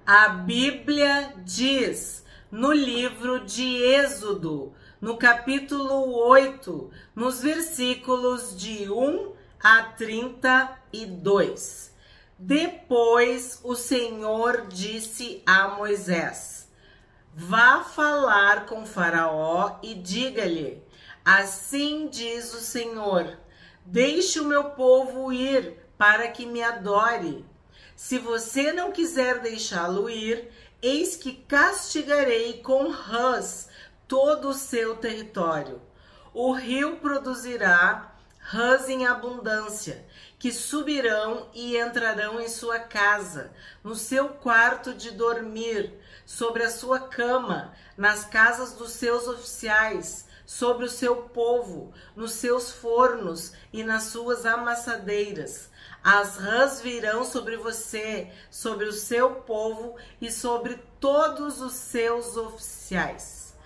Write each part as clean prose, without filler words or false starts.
A Bíblia diz no livro de Êxodo, no capítulo 8, nos versículos de 1 a 32. Depois o Senhor disse a Moisés: vá falar com Faraó e diga-lhe: assim diz o Senhor, deixe o meu povo ir para que me adore. Se você não quiser deixá-lo ir, eis que castigarei com rãs todo o seu território. O rio produzirá rãs em abundância, que subirão e entrarão em sua casa, no seu quarto de dormir, sobre a sua cama, nas casas dos seus oficiais, sobre o seu povo, nos seus fornos e nas suas amassadeiras. As rãs virão sobre você, sobre o seu povo e sobre todos os seus oficiais.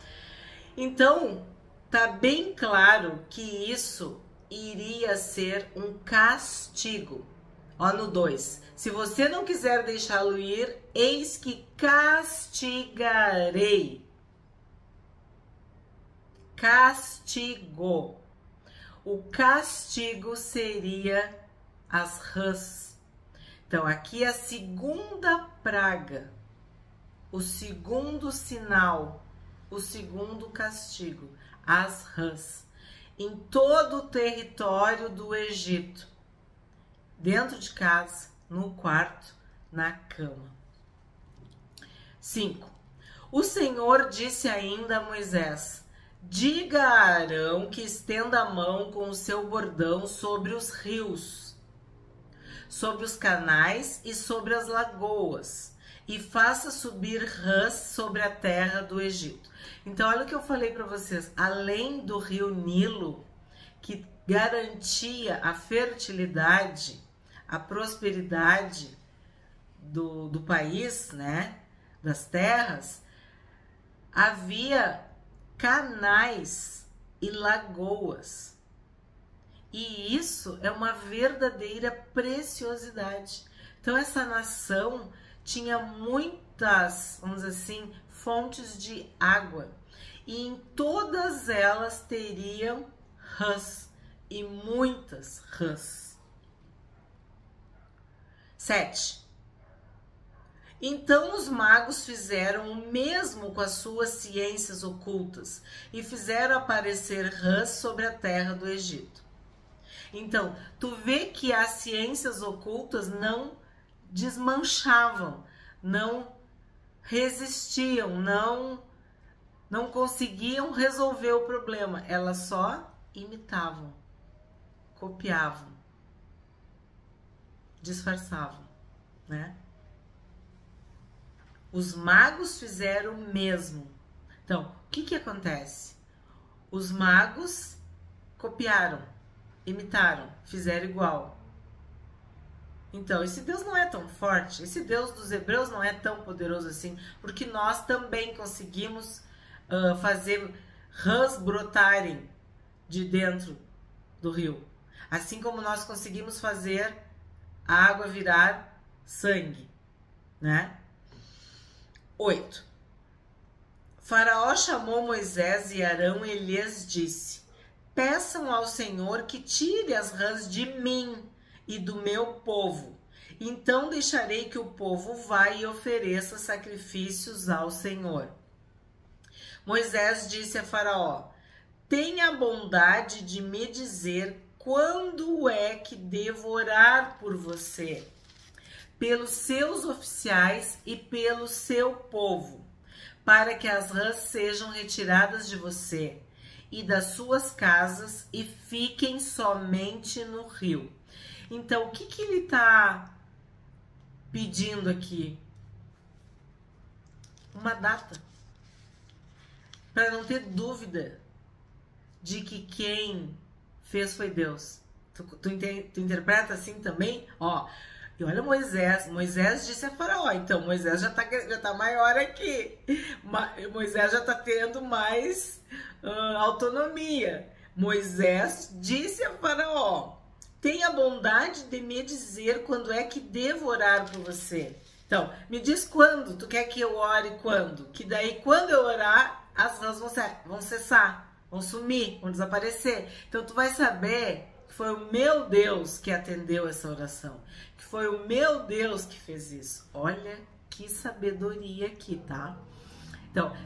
Então, tá bem claro que isso iria ser um castigo. Ó, no 2. Se você não quiser deixá-lo ir, eis que castigarei. Castigo. O castigo seria as rãs. Então, aqui é a segunda praga, o segundo sinal, o segundo castigo, as rãs, em todo o território do Egito, dentro de casa, no quarto, na cama. 5. O Senhor disse ainda a Moisés: diga a Arão que estenda a mão com o seu bordão sobre os rios, sobre os canais e sobre as lagoas, e faça subir rãs sobre a terra do Egito. Então, olha o que eu falei para vocês. Além do rio Nilo, que garantia a fertilidade, a prosperidade do país, né, das terras, havia canais e lagoas. E isso é uma verdadeira preciosidade. Então, essa nação tinha muitas, vamos dizer assim, fontes de água. E em todas elas teriam rãs, e muitas rãs. 7. Então os magos fizeram o mesmo com as suas ciências ocultas e fizeram aparecer rãs sobre a terra do Egito. Então, tu vê que as ciências ocultas não desmanchavam, não resistiam, não conseguiam resolver o problema. Elas só imitavam, copiavam, disfarçavam, né? Os magos fizeram o mesmo. Então, o que acontece? Os magos copiaram, imitaram, fizeram igual. Então, esse Deus não é tão forte, esse Deus dos hebreus não é tão poderoso assim, porque nós também conseguimos fazer rãs brotarem de dentro do rio. Assim como nós conseguimos fazer a água virar sangue, né? 8. Faraó chamou Moisés e Arão e lhes disse: peçam ao Senhor que tire as rãs de mim e do meu povo. Então deixarei que o povo vá e ofereça sacrifícios ao Senhor. Moisés disse a Faraó: tenha a bondade de me dizer quando é que devo orar por você, pelos seus oficiais e pelo seu povo, para que as rãs sejam retiradas de você e das suas casas e fiquem somente no rio. Então, o que ele está pedindo aqui? Uma data, para não ter dúvida de que quem fez foi Deus. Tu interpreta assim também? Ó, e olha Moisés disse a Faraó, então Moisés já tá maior aqui, Moisés já tá tendo mais autonomia. Moisés disse a Faraó: tenha bondade de me dizer quando é que devo orar por você, Então, me diz quando tu quer que eu ore, quando? Que daí, quando eu orar, as rãs vão cessar, vão sumir, vão desaparecer. Então, tu vai saber que foi o meu Deus que atendeu essa oração, que foi o meu Deus que fez isso. Olha que sabedoria aqui, tá? Então,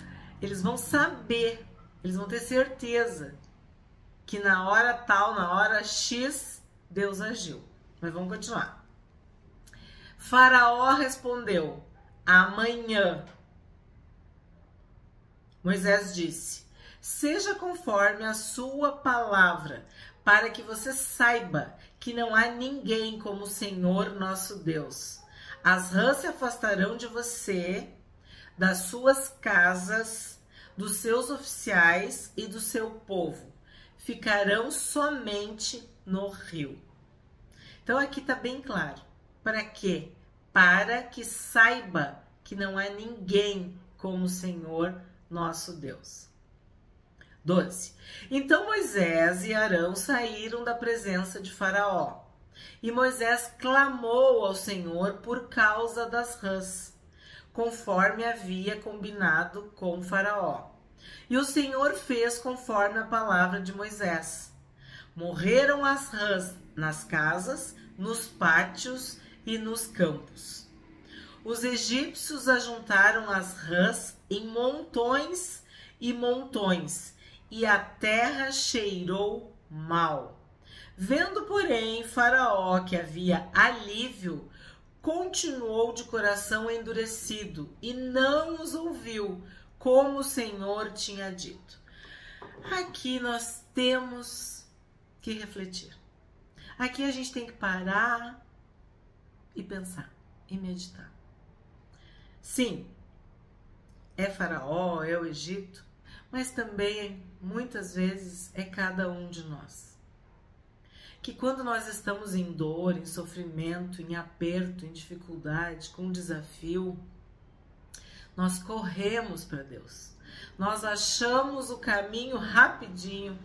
eles vão saber, eles vão ter certeza que na hora tal, na hora X, Deus agiu. Mas vamos continuar. Faraó respondeu: amanhã. Moisés disse: seja conforme a sua palavra, para que você saiba que não há ninguém como o Senhor nosso Deus. As rãs se afastarão de você, das suas casas, dos seus oficiais e do seu povo. Ficarão somente no rio. Então aqui está bem claro. Para quê? Para que saiba que não há ninguém como o Senhor nosso Deus. 12. Então Moisés e Arão saíram da presença de Faraó. E Moisés clamou ao Senhor por causa das rãs, conforme havia combinado com Faraó. E o Senhor fez conforme a palavra de Moisés. Morreram as rãs nas casas, nos pátios e nos campos. Os egípcios ajuntaram as rãs em montões e montões, e a terra cheirou mal. Vendo, porém, Faraó que havia alívio, continuou de coração endurecido e não os ouviu, como o Senhor tinha dito. Aqui nós temos que refletir. Aqui a gente tem que parar e pensar e meditar. Sim, é Faraó, é o Egito, mas também muitas vezes é cada um de nós. Que quando nós estamos em dor, em sofrimento, em aperto, em dificuldade, com desafio, nós corremos para Deus. Nós achamos o caminho rapidinho.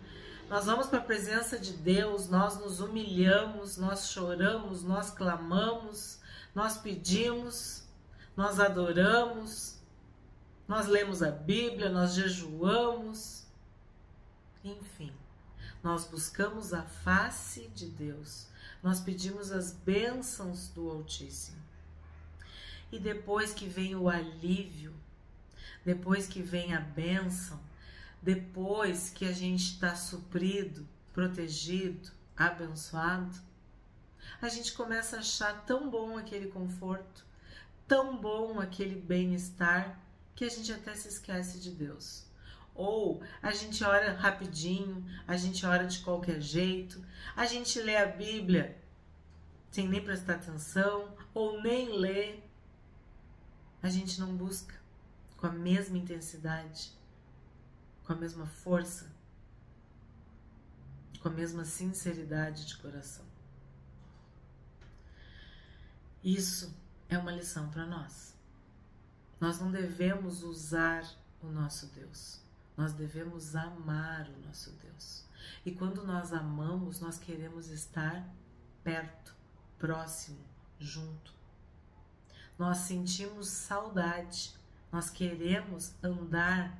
Nós vamos para a presença de Deus, nós nos humilhamos, nós choramos, nós clamamos, nós pedimos, nós adoramos, nós lemos a Bíblia, nós jejuamos, enfim, nós buscamos a face de Deus, nós pedimos as bênçãos do Altíssimo. E depois que vem o alívio, depois que vem a bênção, depois que a gente está suprido, protegido, abençoado, a gente começa a achar tão bom aquele conforto, tão bom aquele bem-estar, que a gente até se esquece de Deus. Ou a gente ora rapidinho, a gente ora de qualquer jeito, a gente lê a Bíblia sem nem prestar atenção, ou nem lê. A gente não busca com a mesma intensidade, com a mesma força, com a mesma sinceridade de coração. Isso é uma lição para nós. Nós não devemos usar o nosso Deus. Nós devemos amar o nosso Deus. E quando nós amamos, nós queremos estar perto, próximo, junto. Nós sentimos saudade. Nós queremos andar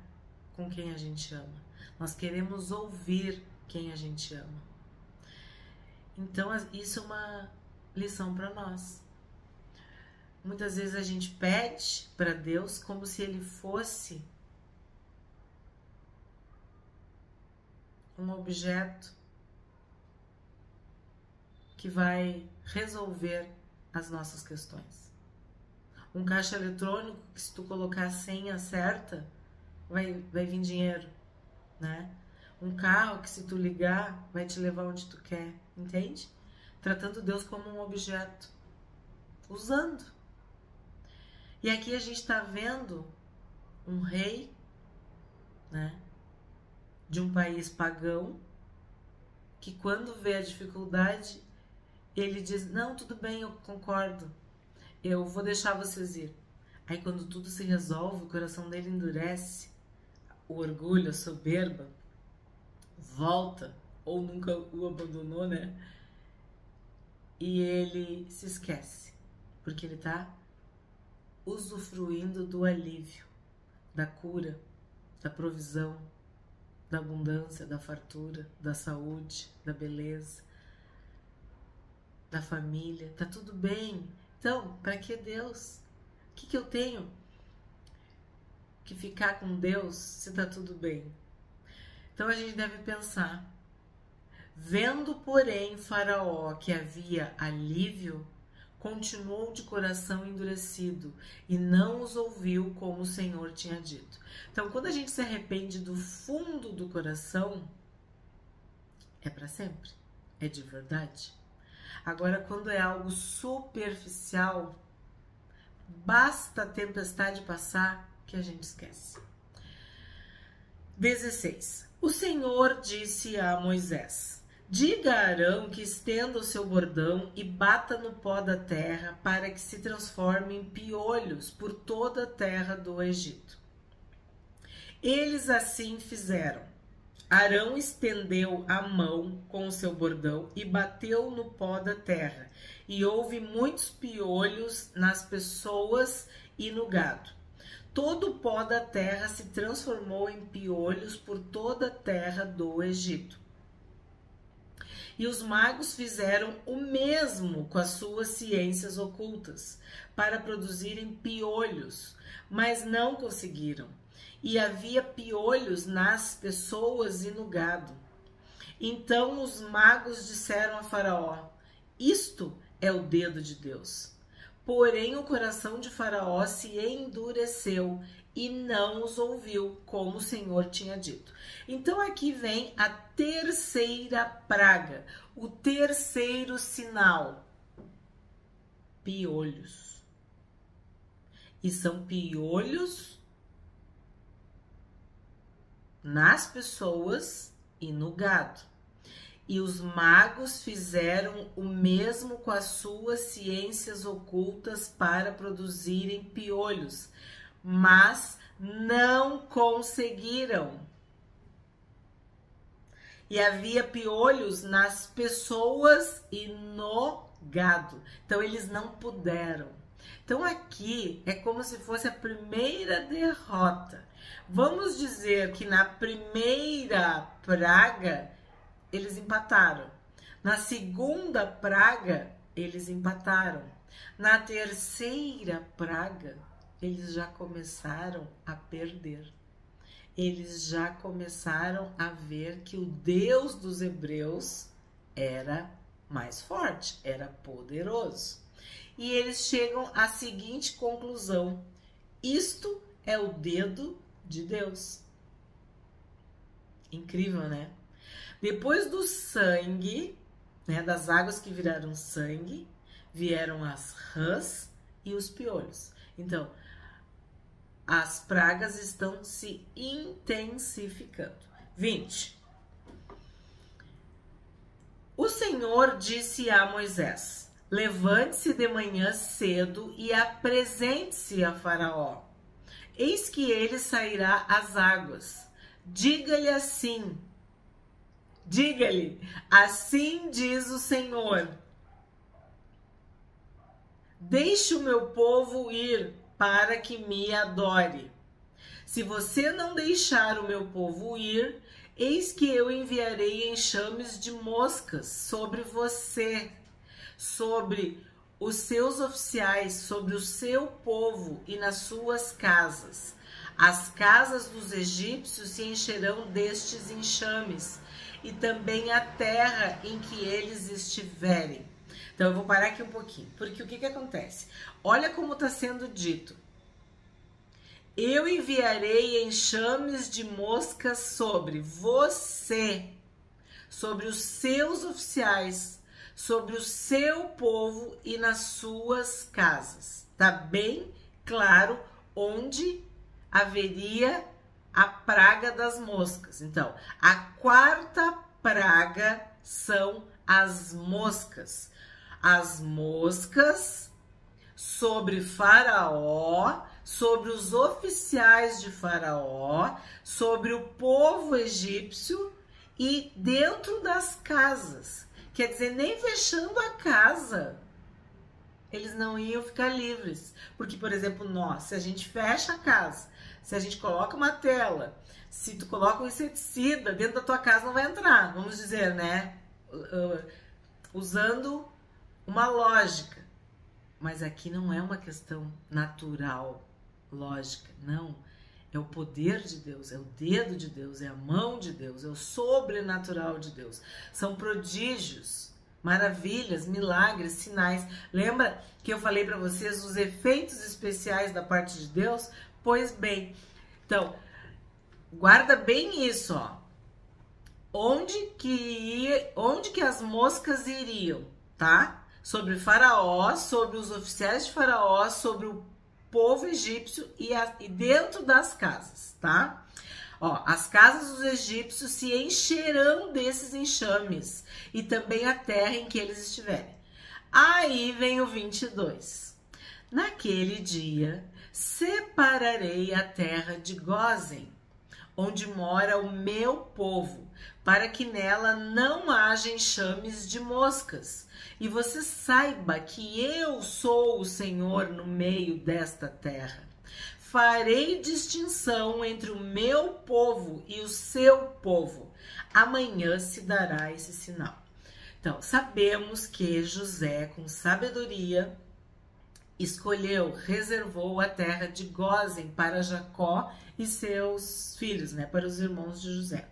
com quem a gente ama. Nós queremos ouvir quem a gente ama. Então, isso é uma lição para nós. Muitas vezes a gente pede para Deus como se Ele fosse um objeto que vai resolver as nossas questões. Um caixa eletrônico que, se tu colocar a senha certa, vai vir dinheiro, né? Um carro que, se tu ligar, vai te levar onde tu quer, entende? Tratando Deus como um objeto, usando. E aqui a gente está vendo um rei, né, de um país pagão, que quando vê a dificuldade, ele diz: não, tudo bem, eu concordo, eu vou deixar vocês ir. Aí quando tudo se resolve, o coração dele endurece, o orgulho, a soberba, volta, ou nunca o abandonou, né? E ele se esquece, porque ele está usufruindo do alívio, da cura, da provisão, da abundância, da fartura, da saúde, da beleza, da família. Tá tudo bem. Então, para que Deus? O que eu tenho que ficar com Deus se tá tudo bem? Então a gente deve pensar. Vendo, porém, Faraó que havia alívio, continuou de coração endurecido e não os ouviu como o Senhor tinha dito. Então, quando a gente se arrepende do fundo do coração, é para sempre, é de verdade. Agora, quando é algo superficial, basta a tempestade passar que a gente esquece. 16. O Senhor disse a Moisés: diga a Arão que estenda o seu bordão e bata no pó da terra para que se transforme em piolhos por toda a terra do Egito. Eles assim fizeram. Arão estendeu a mão com o seu bordão e bateu no pó da terra, e houve muitos piolhos nas pessoas e no gado. Todo o pó da terra se transformou em piolhos por toda a terra do Egito. E os magos fizeram o mesmo com as suas ciências ocultas, para produzirem piolhos, mas não conseguiram. E havia piolhos nas pessoas e no gado. Então os magos disseram a Faraó: isto é o dedo de Deus. Porém o coração de Faraó se endureceu e não os ouviu, como o Senhor tinha dito. Então aqui vem a terceira praga, o terceiro sinal: piolhos. E são piolhos nas pessoas e no gado. E os magos fizeram o mesmo com as suas ciências ocultas para produzirem piolhos, mas não conseguiram. E havia piolhos nas pessoas e no gado. Então eles não puderam. Então aqui é como se fosse a primeira derrota. Vamos dizer que na primeira praga eles empataram. Na segunda praga eles empataram. Na terceira praga eles já começaram a perder. Eles já começaram a ver que o Deus dos hebreus era mais forte, era poderoso. E eles chegam à seguinte conclusão: isto é o dedo de Deus. Incrível, né? Depois do sangue, né, das águas que viraram sangue, vieram as rãs e os piolhos. Então, as pragas estão se intensificando. 20. O Senhor disse a Moisés: levante-se de manhã cedo e apresente-se a Faraó. Eis que ele sairá às águas. Diga-lhe assim: diga-lhe, assim diz o Senhor: deixe o meu povo ir para que me adore. Se você não deixar o meu povo ir, eis que eu enviarei enxames de moscas sobre você, sobre os seus oficiais, sobre o seu povo e nas suas casas. As casas dos egípcios se encherão destes enxames, e também a terra em que eles estiverem. Então eu vou parar aqui um pouquinho, porque o que acontece? Olha como está sendo dito. Eu enviarei enxames de moscas sobre você, sobre os seus oficiais, sobre o seu povo e nas suas casas. Tá bem claro onde haveria a praga das moscas. Então, a quarta praga são as moscas. As moscas sobre Faraó, sobre os oficiais de Faraó, sobre o povo egípcio e dentro das casas. Quer dizer, nem fechando a casa. eles não iam ficar livres. Porque, por exemplo, nós, se a gente fecha a casa, se a gente coloca uma tela, se tu coloca um inseticida dentro da tua casa, não vai entrar, vamos dizer, né? Usando uma lógica. Mas aqui não é uma questão natural, lógica, não. É o poder de Deus, é o dedo de Deus, é a mão de Deus, é o sobrenatural de Deus. São prodígios, maravilhas, milagres, sinais. Lembra que eu falei para vocês os efeitos especiais da parte de Deus? Pois bem, então, guarda bem isso, ó. Onde que as moscas iriam, tá? Sobre Faraó, sobre os oficiais de Faraó, sobre o povo egípcio e dentro das casas, tá? Ó, as casas dos egípcios se encherão desses enxames e também a terra em que eles estiverem. Aí vem o 22. Naquele dia, separarei a terra de Gósen, onde mora o meu povo, para que nela não haja enxames de moscas. E você saiba que eu sou o Senhor no meio desta terra. Farei distinção entre o meu povo e o seu povo. Amanhã se dará esse sinal. Então, sabemos que José, com sabedoria, escolheu, reservou a terra de Gósen para Jacó e seus filhos, né, para os irmãos de José.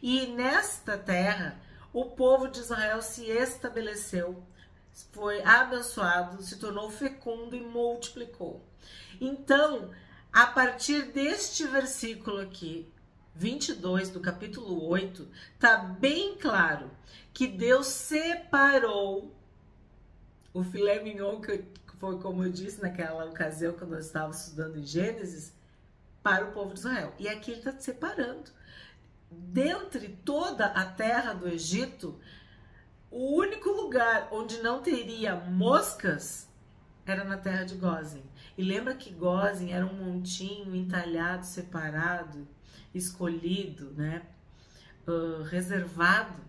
E nesta terra, o povo de Israel se estabeleceu, foi abençoado, se tornou fecundo e multiplicou. Então, a partir deste versículo aqui, 22 do capítulo 8, tá bem claro que Deus separou o filé mignon, que foi como eu disse naquela ocasião quando nós estávamos estudando em Gênesis, para o povo de Israel. E aqui ele está separando. Dentre toda a terra do Egito, o único lugar onde não teria moscas era na terra de Gósen. E lembra que Gósen era um montinho entalhado, separado, escolhido, né? Reservado,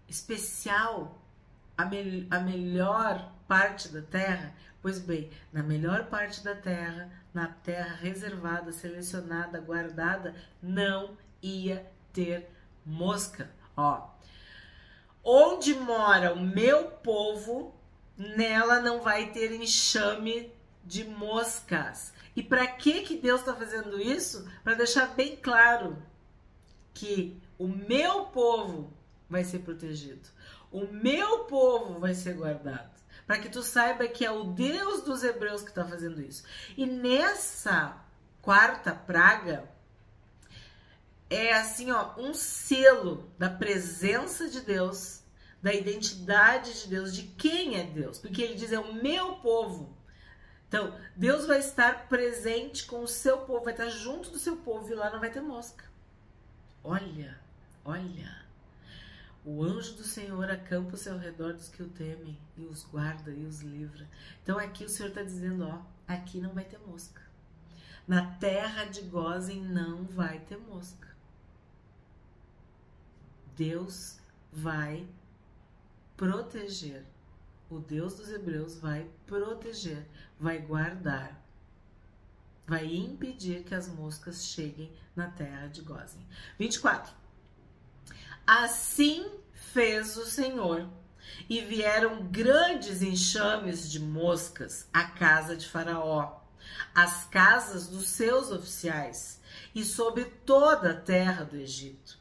especial, a melhor parte da terra. Pois bem, na melhor parte da terra, na terra reservada, selecionada, guardada, não ia ter mosca. Ó, onde mora o meu povo, nela não vai ter enxame de moscas. E para que Deus está fazendo isso? Para deixar bem claro que o meu povo vai ser protegido, o meu povo vai ser guardado, para que tu saiba que é o Deus dos hebreus que está fazendo isso. E nessa quarta praga, é assim, ó, um selo da presença de Deus, da identidade de Deus, de quem é Deus. Porque ele diz, é o meu povo. Então, Deus vai estar presente com o seu povo, vai estar junto do seu povo e lá não vai ter mosca. Olha, olha. O anjo do Senhor acampa ao seu redor dos que o temem e os guarda e os livra. Então aqui o Senhor está dizendo, ó, aqui não vai ter mosca. Na terra de Gósen não vai ter mosca. Deus vai proteger. O Deus dos hebreus vai proteger, vai guardar, vai impedir que as moscas cheguem na terra de Gósen. 24. Assim fez o Senhor, e vieram grandes enxames de moscas à casa de Faraó, às casas dos seus oficiais e sobre toda a terra do Egito.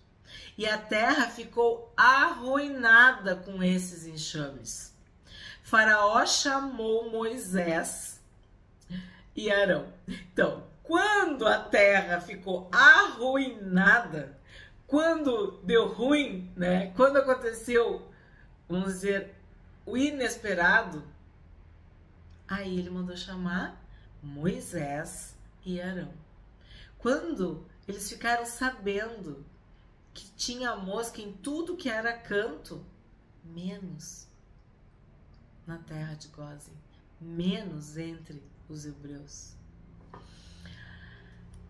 E a terra ficou arruinada com esses enxames. Faraó chamou Moisés e Arão. Então, quando a terra ficou arruinada, quando deu ruim, né? Quando aconteceu, vamos dizer, o inesperado, aí ele mandou chamar Moisés e Arão. Quando eles ficaram sabendo que tinha mosca em tudo que era canto, menos na terra de Gósen, menos entre os hebreus.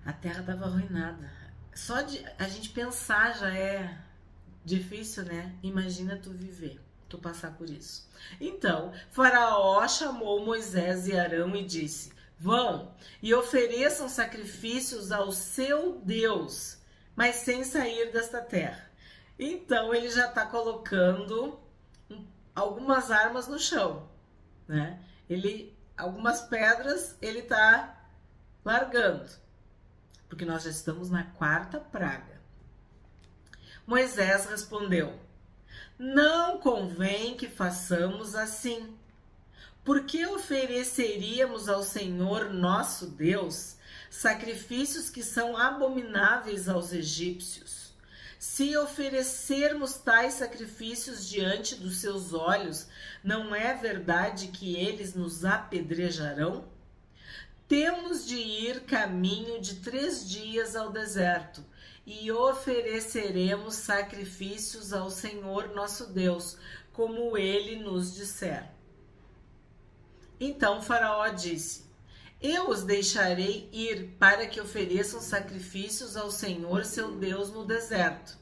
A terra estava arruinada. Só de a gente pensar já é difícil, né? Imagina tu viver. tu passar por isso. Então, Faraó chamou Moisés e Arão e disse: vão e ofereçam sacrifícios ao seu Deus, mas sem sair desta terra. Então, ele já está colocando algumas armas no chão, né? Algumas pedras ele está largando, porque nós já estamos na 4ª praga. Moisés respondeu: não convém que façamos assim. Por que ofereceríamos ao Senhor nosso Deus sacrifícios que são abomináveis aos egípcios? Se oferecermos tais sacrifícios diante dos seus olhos, não é verdade que eles nos apedrejarão? Temos de ir caminho de 3 dias ao deserto e ofereceremos sacrifícios ao Senhor nosso Deus, como ele nos disser. Então Faraó disse: eu os deixarei ir para que ofereçam sacrifícios ao Senhor seu Deus no deserto.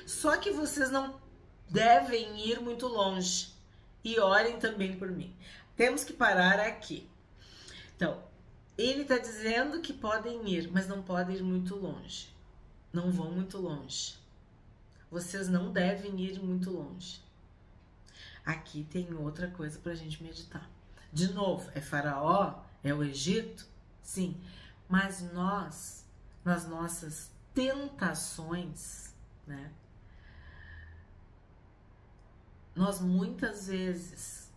Só que vocês não devem ir muito longe e orem também por mim. Temos que parar aqui. Então, ele está dizendo que podem ir, mas não podem ir muito longe. Não vão muito longe. Vocês não devem ir muito longe. Aqui tem outra coisa para a gente meditar. De novo, é Faraó? É o Egito? Sim. Mas nós, nas nossas tentações, né? Nós muitas vezes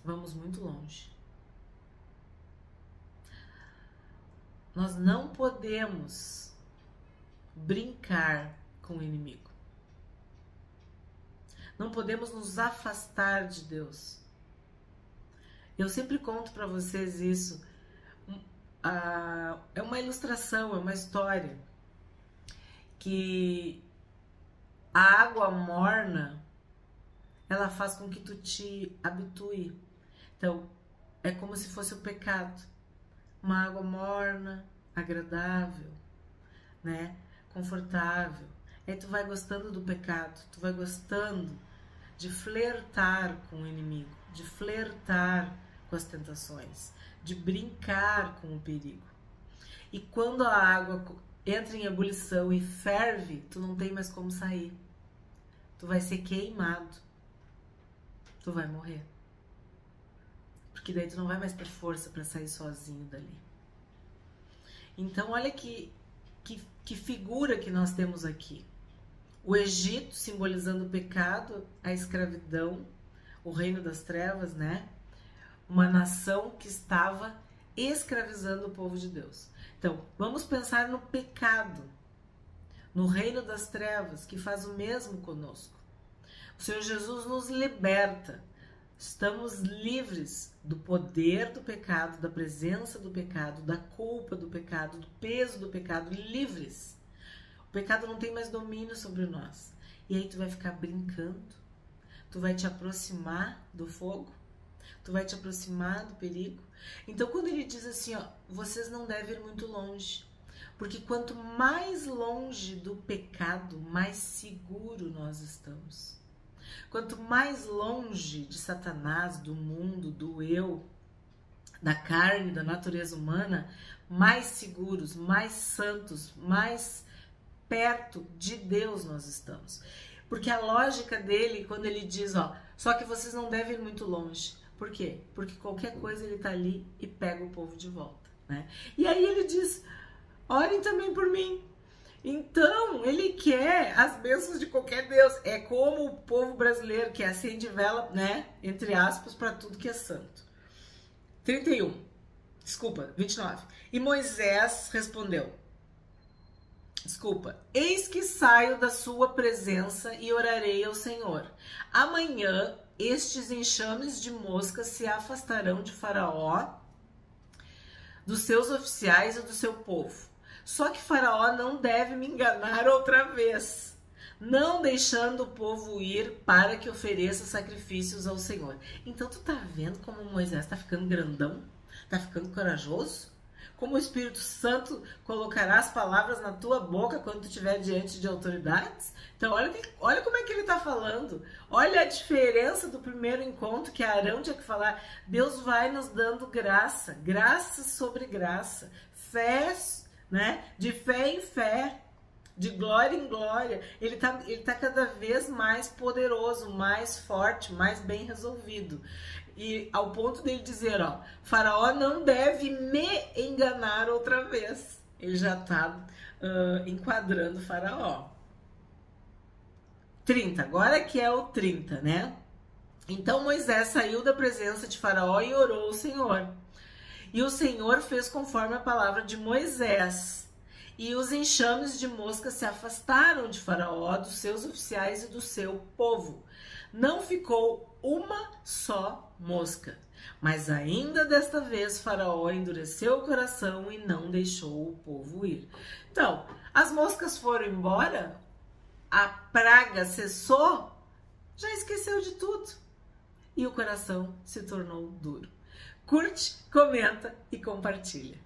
vamos muito longe. Nós não podemos brincar com o inimigo. Não podemos nos afastar de Deus. Eu sempre conto para vocês isso. É uma ilustração, é uma história. Que a água morna, ela faz com que tu te habitue. Então, é como se fosse o pecado. Uma água morna, agradável, né? Confortável. Aí tu vai gostando do pecado, tu vai gostando de flertar com o inimigo, de flertar com as tentações, de brincar com o perigo. E quando a água entra em ebulição e ferve, tu não tem mais como sair. Tu vai ser queimado. Tu vai morrer. Porque daí tu não vai mais ter força para sair sozinho dali. Então, olha que figura que nós temos aqui. O Egito simbolizando o pecado, a escravidão, o reino das trevas, né? Uma nação que estava escravizando o povo de Deus. Então, vamos pensar no pecado, no reino das trevas, que faz o mesmo conosco. O Senhor Jesus nos liberta. Estamos livres do poder do pecado, da presença do pecado, da culpa do pecado, do peso do pecado, livres. O pecado não tem mais domínio sobre nós. E aí tu vai ficar brincando, tu vai te aproximar do fogo, tu vai te aproximar do perigo. Então quando ele diz assim, ó, vocês não devem ir muito longe, porque quanto mais longe do pecado, mais seguro nós estamos. Quanto mais longe de Satanás, do mundo, do eu, da carne, da natureza humana, mais seguros, mais santos, mais perto de Deus nós estamos. Porque a lógica dele, quando ele diz, ó, só que vocês não devem ir muito longe. Por quê? Porque qualquer coisa ele tá ali e pega o povo de volta, né? E aí ele diz, orem também por mim. Então, ele quer as bênçãos de qualquer Deus. É como o povo brasileiro que acende vela, né? Entre aspas, para tudo que é santo. 29. E Moisés respondeu, eis que saio da sua presença e orarei ao Senhor. Amanhã, estes enxames de moscas se afastarão de Faraó, dos seus oficiais e do seu povo. Só que Faraó não deve me enganar outra vez, não deixando o povo ir para que ofereça sacrifícios ao Senhor. Então tu tá vendo como Moisés tá ficando grandão? Tá ficando corajoso? Como o Espírito Santo colocará as palavras na tua boca quando tu estiver diante de autoridades? Então, olha como é que ele está falando. Olha a diferença do primeiro encontro, que Arão tinha que falar. Deus vai nos dando graça, graça sobre graça, fé, né? De fé em fé, de glória em glória. Ele tá cada vez mais poderoso, mais forte, mais bem resolvido. E ao ponto dele dizer, ó, Faraó não deve me enganar outra vez. Ele já está enquadrando Faraó. 30, agora que é o 30, né? Então Moisés saiu da presença de Faraó e orou ao Senhor. E o Senhor fez conforme a palavra de Moisés. E os enxames de moscas se afastaram de Faraó, dos seus oficiais e do seu povo. Não ficou uma só mosca. Mas ainda desta vez Faraó endureceu o coração e não deixou o povo ir. Então, as moscas foram embora, a praga cessou, já esqueceu de tudo. E o coração se tornou duro. Curte, comenta e compartilha.